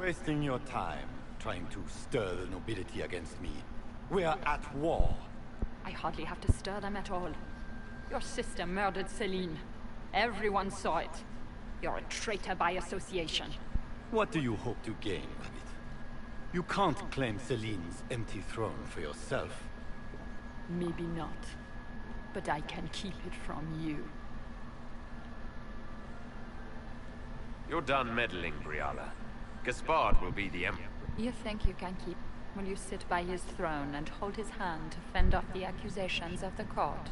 Wasting your time trying to stir the nobility against me. We are at war. I hardly have to stir them at all. Your sister murdered Celine. Everyone saw it. You're a traitor by association. What do you hope to gain, Rabbit? You can't claim Celine's empty throne for yourself. Maybe not. But I can keep it from you. You're done meddling, Briala. Gaspard will be the emperor. You think you can keep... Will you sit by his throne and hold his hand to fend off the accusations of the court?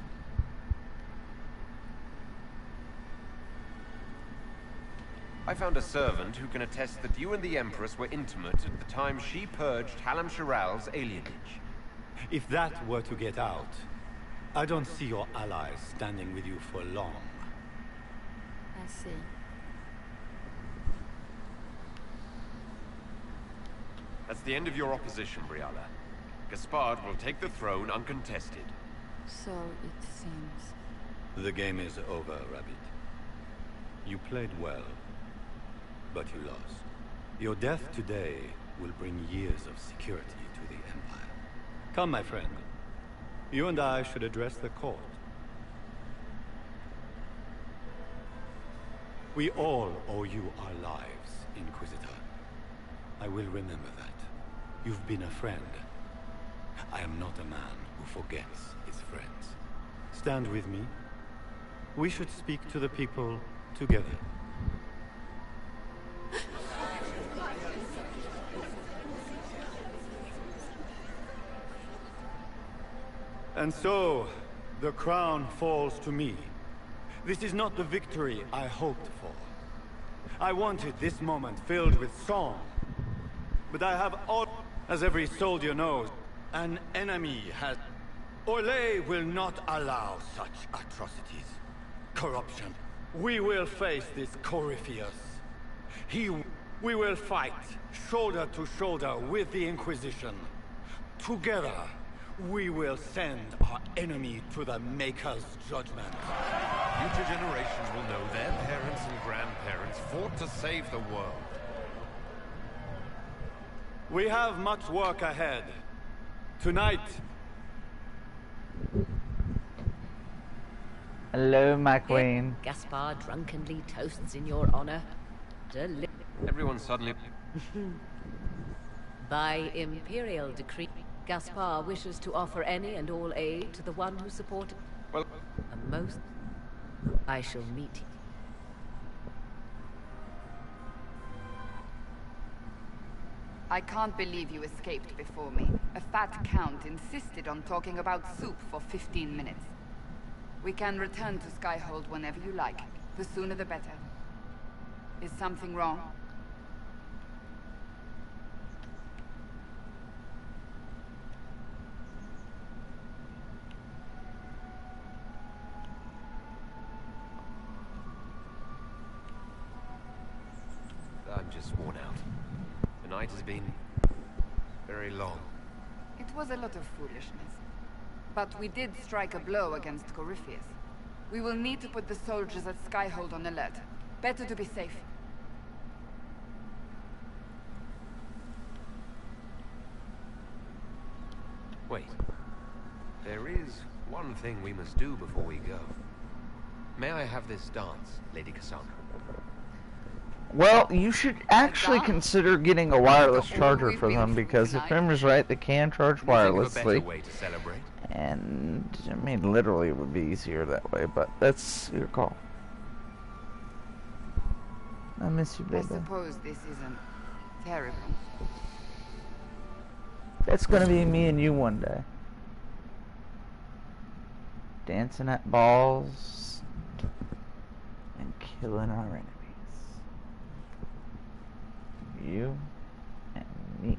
I found a servant who can attest that you and the Empress were intimate at the time she purged Hallam Shiral's alienage. If that were to get out, I don't see your allies standing with you for long. I see. That's the end of your opposition, Briala. Gaspard will take the throne uncontested. So it seems. The game is over, Rabbit. You played well, but you lost. Your death today will bring years of security to the Empire. Come, my friend. You and I should address the court. We all owe you our lives, Inquisitor. I will remember that. You've been a friend. I am not a man who forgets his friends. Stand with me. We should speak to the people together. And so, the crown falls to me. This is not the victory I hoped for. I wanted this moment filled with song. But I have all, as every soldier knows, an enemy has... Orlais will not allow such atrocities. Corruption. We will face this Corypheus. We will fight, shoulder to shoulder with the Inquisition. Together, we will send our enemy to the Maker's judgment. Future generations will know their parents and grandparents fought to save the world. We have much work ahead. Tonight... Hello, my queen. Gaspard drunkenly toasts in your honor. Everyone suddenly... By imperial decree, Gaspard wishes to offer any and all aid to the one who supported... Well... A most... I shall meet you. I can't believe you escaped before me. A fat count insisted on talking about soup for 15 minutes. We can return to Skyhold whenever you like. The sooner the better. Is something wrong? I'm just worn out. The night has been... very long. It was a lot of foolishness. But we did strike a blow against Corypheus. We will need to put the soldiers at Skyhold on alert. Better to be safe. Wait. There is one thing we must do before we go. May I have this dance, Lady Cassandra? Well, you should actually consider getting a wireless charger for them, because if memory's right, they can charge wirelessly. Way to celebrate? And, I mean, literally it would be easier that way, but that's your call. I miss you, baby. I suppose this isn't terrible. That's gonna be me and you one day. Dancing at balls and killing our enemies. You and me.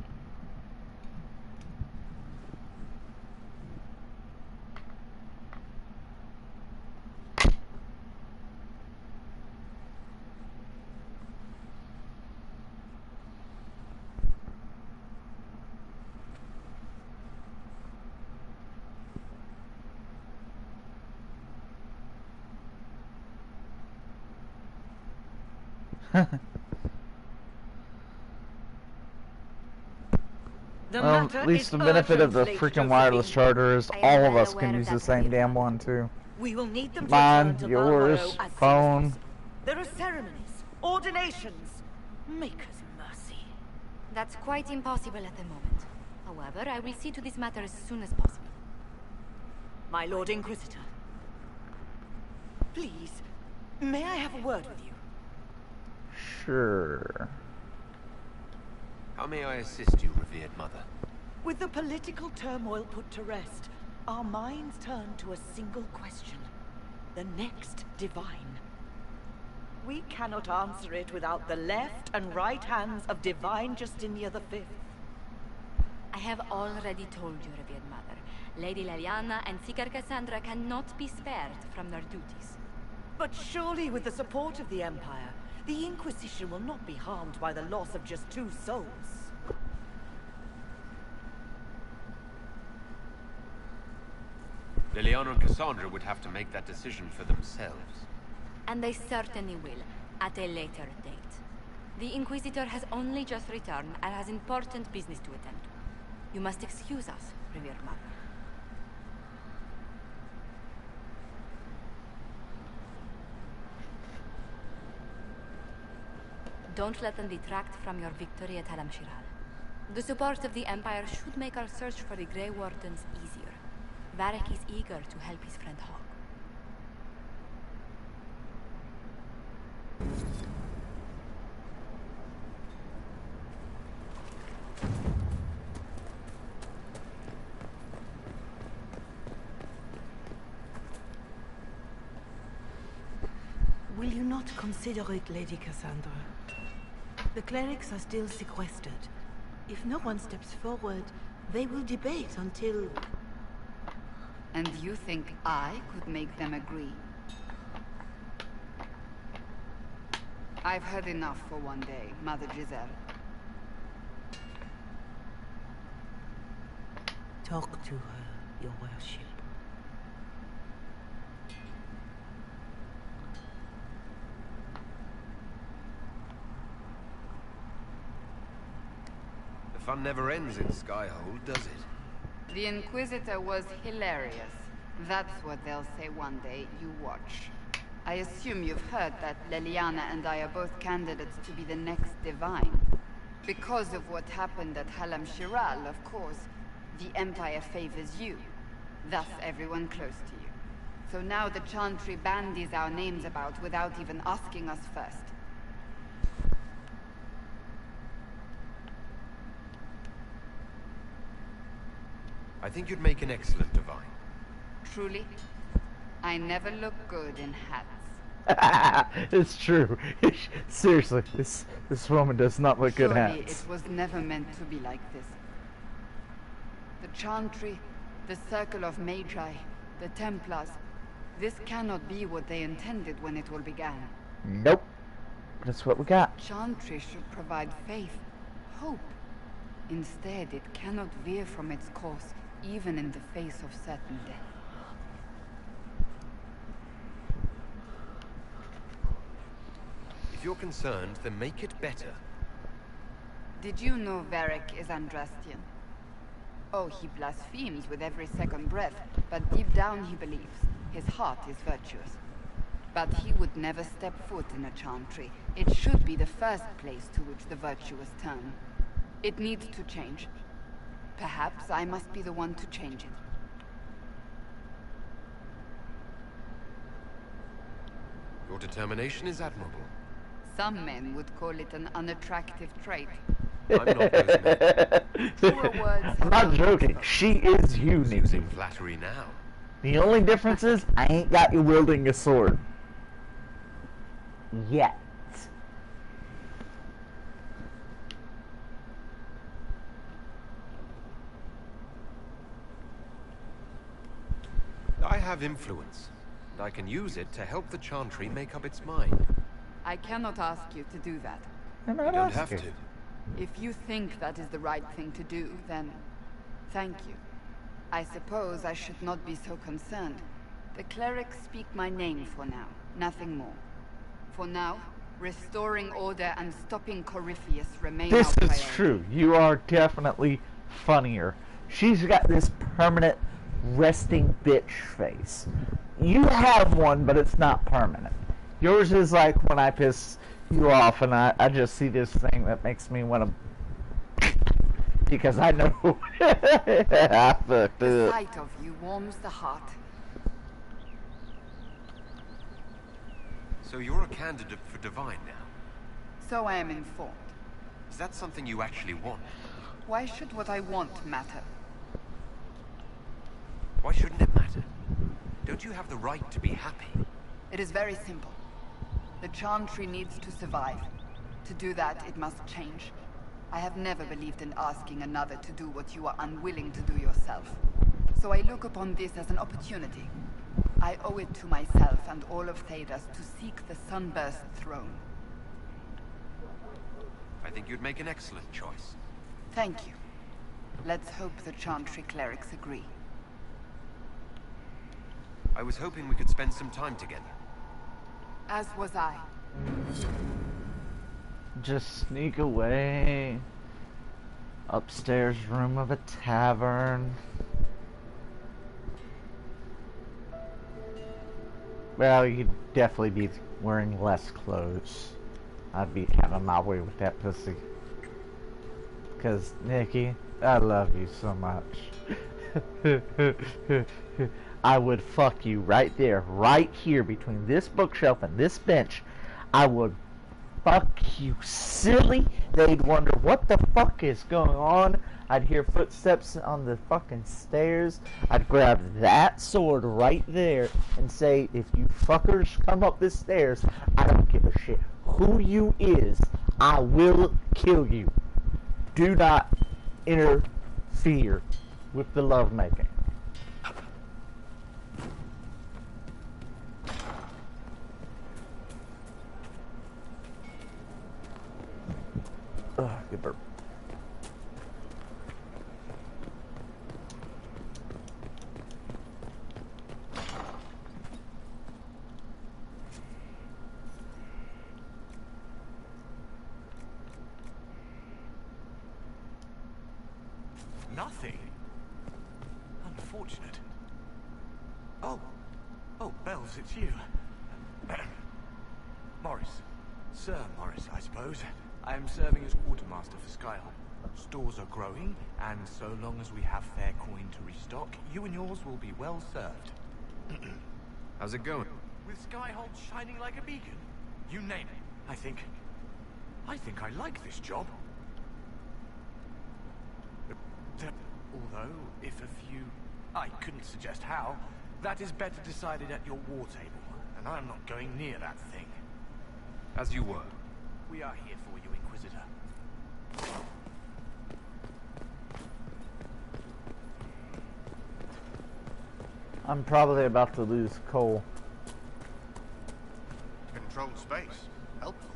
Well, at least the benefit of the freaking wireless charter is all of us can use the same damn one too. We will need them to Mine, return to yours, Valmoro as soon as phone. possible. There are ceremonies, ordinations. Make us mercy. That's quite impossible at the moment. However, I will see to this matter as soon as possible. My Lord Inquisitor. Please, may I have a word with you? Sure. How may I assist you, revered mother? With the political turmoil put to rest, our minds turn to a single question. The next divine. We cannot answer it without the left and right hands of Divine Justinia V. I have already told you, revered mother. Lady Leliana and Seeker Cassandra cannot be spared from their duties. But surely with the support of the Empire, the Inquisition will not be harmed by the loss of just 2 souls. Liliana and Cassandra would have to make that decision for themselves. And they certainly will, at a later date. The Inquisitor has only just returned and has important business to attend to. You must excuse us, revered mother. Don't let them detract from your victory at Halam Shiral. The support of the Empire should make our search for the Grey Wardens easier. Varric is eager to help his friend Hawk. Will you not consider it, Lady Cassandra? The clerics are still sequestered. If no one steps forward, they will debate until... And you think I could make them agree? I've heard enough for one day, Mother Giselle. Talk to her, your worship. The fun never ends in Skyhold, does it? The Inquisitor was hilarious. That's what they'll say one day. You watch. I assume you've heard that Leliana and I are both candidates to be the next Divine. Because of what happened at Halam Shiral, of course, the Empire favors you. Thus everyone close to you. So now the Chantry bandies our names about without even asking us first. I think you'd make an excellent Divine. Truly? I never look good in hats. It's true. Seriously, this woman does not look good Surely hats. it was never meant to be like this. The Chantry, the Circle of Magi, the Templars. This cannot be what they intended when it all began. Nope. That's what we got. Chantry should provide faith, hope. Instead, it cannot veer from its course, even in the face of certain death. If you're concerned, then make it better. Did you know Varric is Andrastian? Oh, he blasphemes with every second breath, but deep down he believes. His heart is virtuous. But he would never step foot in a Chantry. It should be the first place to which the virtuous turn. It needs to change. Perhaps I must be the one to change it. Your determination is admirable. Some men would call it an unattractive trait. I'm not those men. Truer words I'm not joking. She is you, Using Nikki. flattery now. The only difference is I ain't got you wielding a sword. Yet. I have influence, and I can use it to help the Chantry make up its mind. I cannot ask you to do that. I'm You not don't have asking. to. If you think that is the right thing to do, then thank you. I suppose I should not be so concerned. The clerics speak my name for now, nothing more. For now, restoring order and stopping Corypheus remain This our is priority. true. You are definitely funnier. She's got this permanent resting bitch face. You have one, but it's not permanent. Yours is like when I piss you off and I just see this thing that makes me want to... because I know I fucked up. The sight of you warms the heart. So you're a candidate for Divine now? So I am informed. Is that something you actually want? Why should what I want matter? Why shouldn't it matter? Don't you have the right to be happy? It is very simple. The Chantry needs to survive. To do that, it must change. I have never believed in asking another to do what you are unwilling to do yourself. So I look upon this as an opportunity. I owe it to myself and all of Thedas to seek the Sunburst throne. I think you'd make an excellent choice. Thank you. Let's hope the Chantry clerics agree. I was hoping we could spend some time together. As was I. Just sneak away. Upstairs room of a tavern. Well, you'd definitely be wearing less clothes. I'd be having my way with that pussy. Because, Nikki, I love you so much. I would fuck you right there, right here, between this bookshelf and this bench. I would fuck you silly. They'd wonder what the fuck is going on. I'd hear footsteps on the fucking stairs. I'd grab that sword right there and say, if you fuckers come up this stairs, I don't give a shit who you is. I will kill you. Do not interfere with the lovemaking. Ugh, good burp. Nothing? Unfortunate. Oh, Bells, it's you. Morris. Sir Morris, I suppose. I am serving as quartermaster for Skyhold. Stores are growing, and so long as we have fair coin to restock, you and yours will be well served. How's it going? With Skyhold shining like a beacon? You name it. I think I like this job. Although, if a few... I couldn't suggest how. That is better decided at your war table, and I'm not going near that thing. As you were. We are here for you, Inquisitor. I'm probably about to lose Cole. Controlled space. Helpful.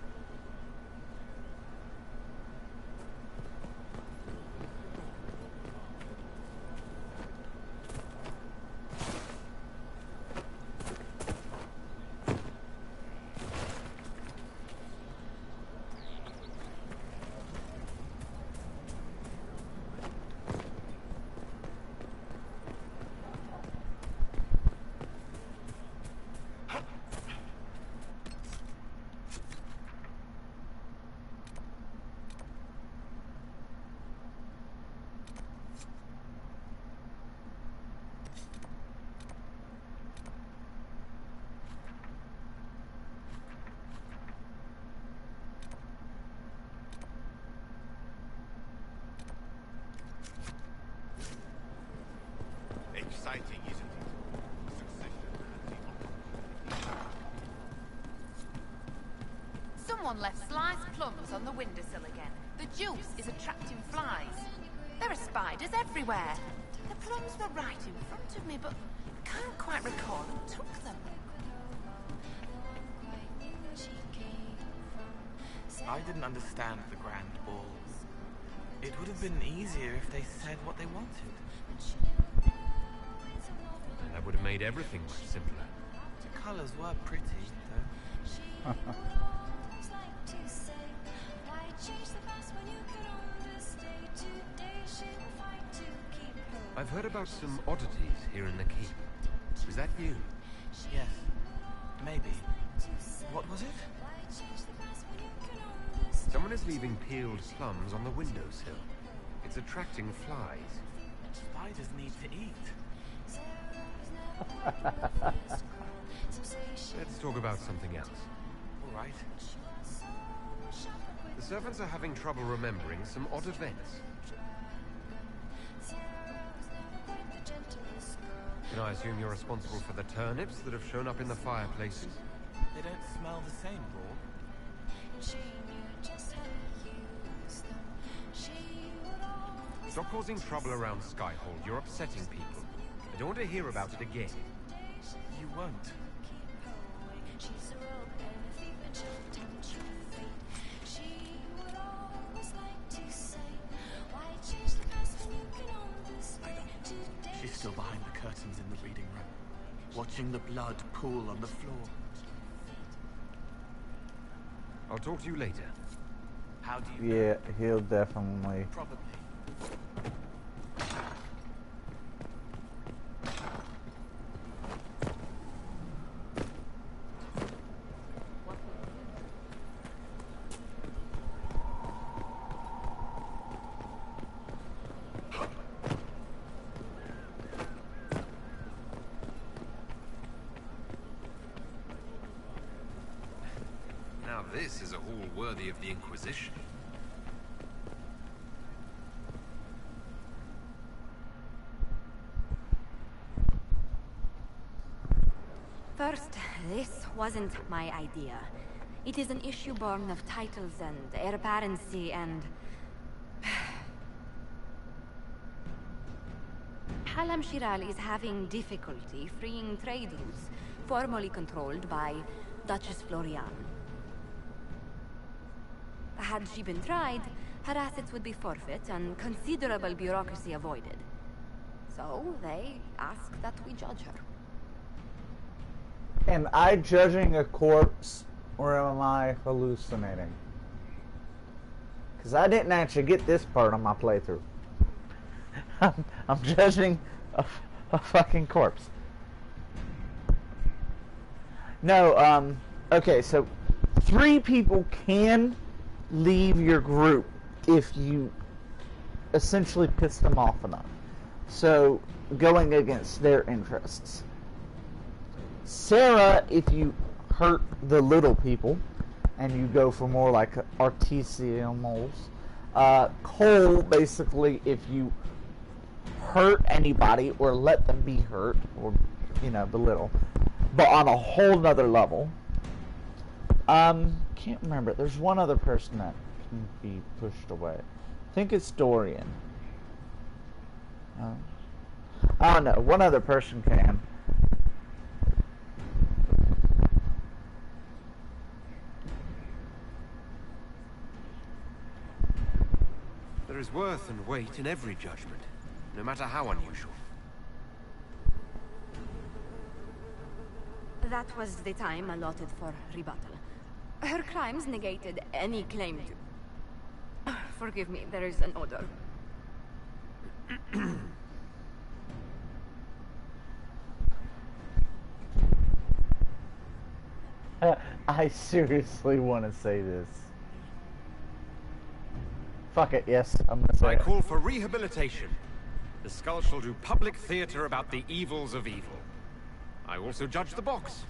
Exciting, isn't it? Succession. Someone left sliced plums on the windowsill again. The juice is attracting flies. There are spiders everywhere. The plums were right in front of me, but I can't quite recall who took them. I didn't understand the grand balls. It would have been easier if they said what they wanted. That would have made everything much simpler. The colors were pretty, though. heard about some oddities here in the keep. Was that you? Yes. Maybe. What was it? Someone is leaving peeled plums on the windowsill. It's attracting flies. Spiders need to eat. Let's talk about something else. All right. The servants are having trouble remembering some odd events. Can I assume you're responsible for the turnips that have shown up in the fireplaces? They don't smell the same, Raw. Stop causing trouble around Skyhold. You're upsetting people. I don't want to hear about it again. You won't. She's still behind the curtains in the reading room, watching the blood pool on the floor. I'll talk to you later. How do you know? Yeah, he'll definitely. Probably. Now this is a hall worthy of the Inquisition. First, this wasn't my idea. It is an issue born of titles and heir apparency and... Halam Shiral is having difficulty freeing trade routes formerly controlled by Duchess Florian. Had she been tried, her assets would be forfeit and considerable bureaucracy avoided. So they ask that we judge her. Am I judging a corpse, or am I hallucinating? Because I didn't actually get this part on my playthrough. I'm judging a fucking corpse. No, okay, so 3 people can leave your group if you essentially piss them off enough. So, going against their interests. Sarah, if you hurt the little people, and you go for more like artisanals. Cole, basically, if you hurt anybody or let them be hurt, or, you know, belittle, but on a whole nother level. Can't remember. There's one other person that can be pushed away. I think it's Dorian. I don't know. One other person can. There is worth and weight in every judgment, no matter how unusual. That was the time allotted for rebuttal. Her crimes negated any claim to... Forgive me, there is an odor. I seriously want to say this. Fuck it, yes, I'm gonna say I it. call for rehabilitation. The skull shall do public theater about the evils of evil. I also judge the box.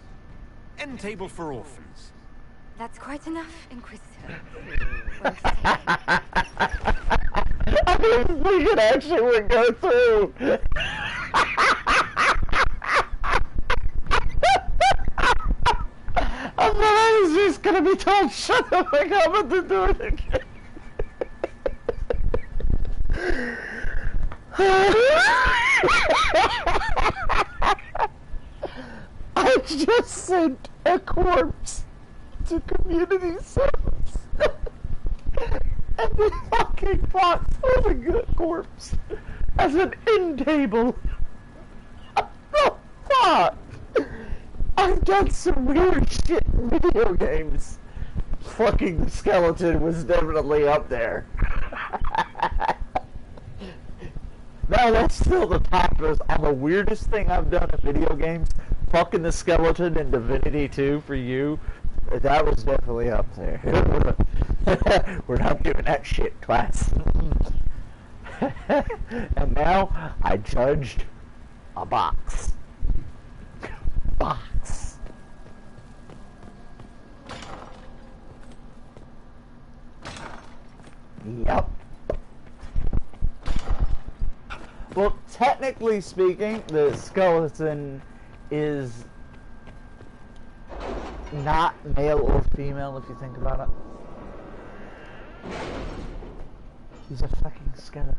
End table for orphans. That's quite enough, Inquisitor. I didn't think it actually would go through. I thought I was just gonna be told, shut the fuck up and to do it again. I just sent a corpse to community service. And the fucking box was a good corpse as an end table. What the fuck? I've done some weird shit in video games. Fucking the skeleton was definitely up there. No, that's still the top. On the weirdest thing I've done in video games, fucking the skeleton in Divinity 2 for you, that was definitely up there. We're not doing that shit twice. And now, I judged a box. Box. Yep. Well, technically speaking, the skeleton is not male or female if you think about it. He's a fucking skeleton.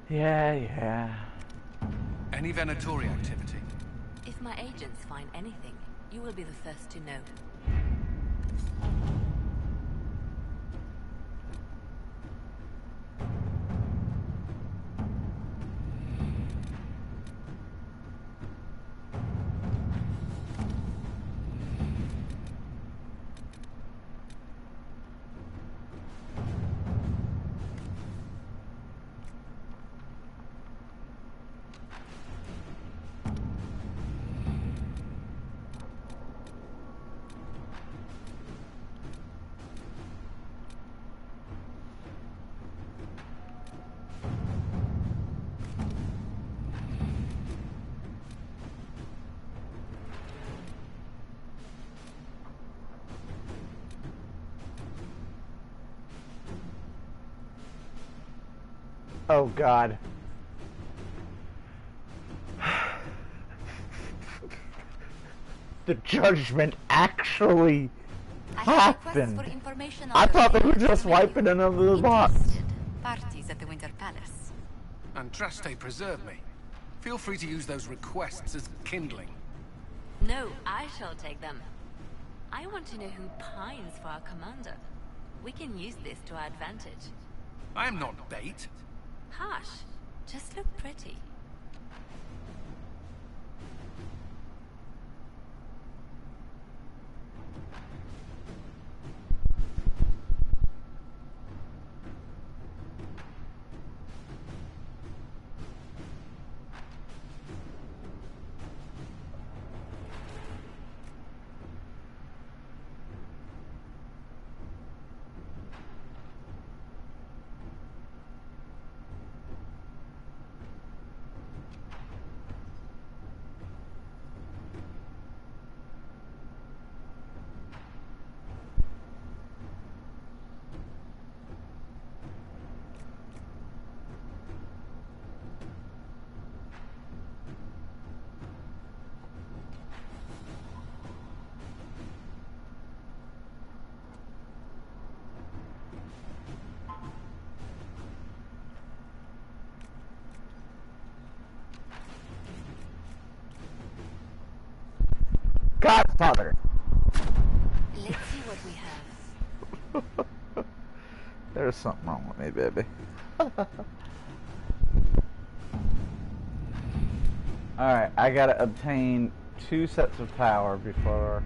Yeah. Any Venatori activity? If my agents find anything, you will be the first to know. Oh God. The judgment actually happened. I thought they were just wiping it under the box. Parties at the Winter Palace. Andraste, preserve me. Feel free to use those requests as kindling. No, I shall take them. I want to know who pines for our commander. We can use this to our advantage. I am not bait. Hush. Just look pretty. Godfather. Let's see what we have. There's something wrong with me, baby. Alright, I gotta obtain 2 sets of power before...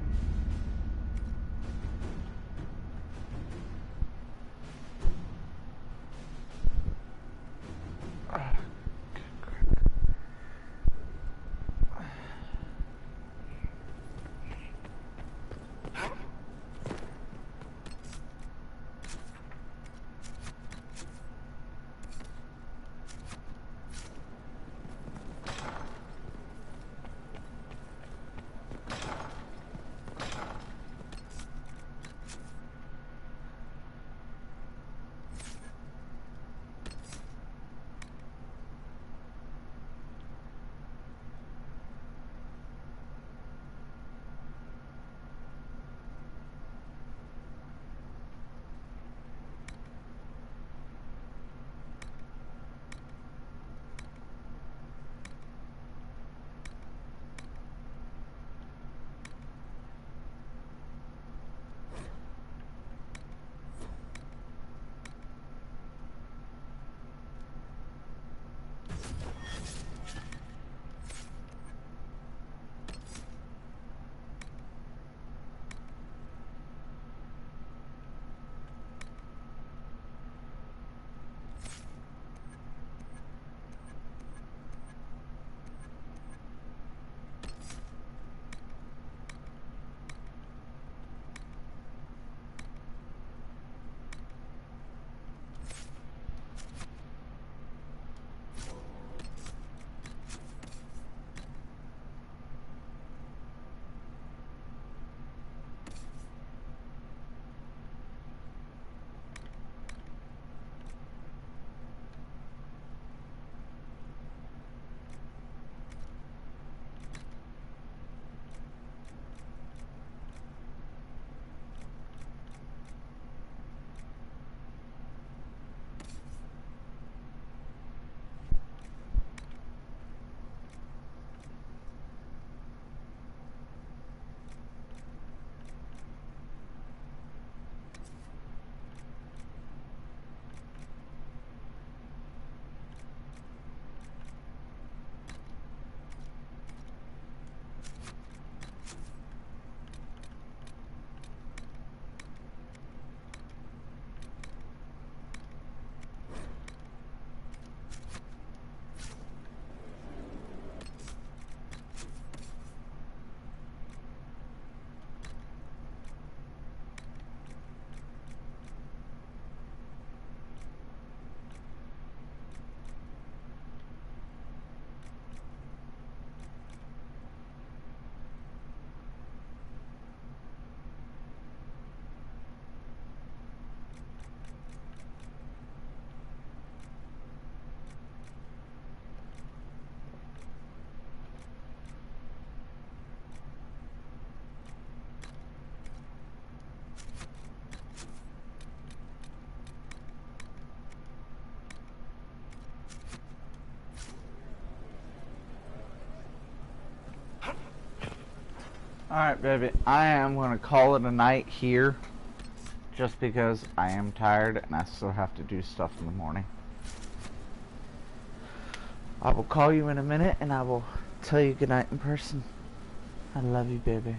Alright, baby. I am going to call it a night here. Just because I am tired and I still have to do stuff in the morning. I will call you in a minute and I will tell you goodnight in person. I love you, baby.